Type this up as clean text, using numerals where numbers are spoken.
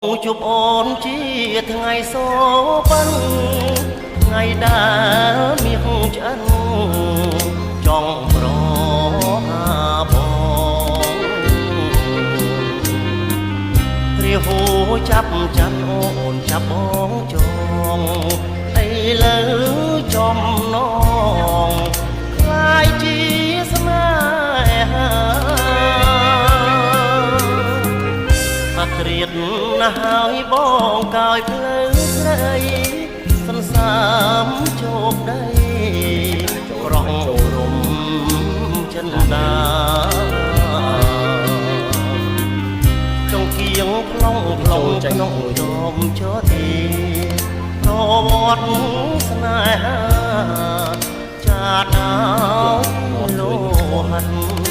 ជួបអូនជាថ្ងៃសូបិនថ្ងៃដែលមាសឆ្អិនចង់ប្រហាបងរាហូចាប់អូនចាប់បងចងឥឡូវចំណងខ្លាយជាស្នេហាអក្រៀតណាស់ហើយបងកើយផ្លូវស្រីសន្សាមជោគដីក្រងរំចិនដាចងគៀងផ្លងក្នុងជុំចទីប្រវត្តិស្នេហាចាតឲ្យលោហិត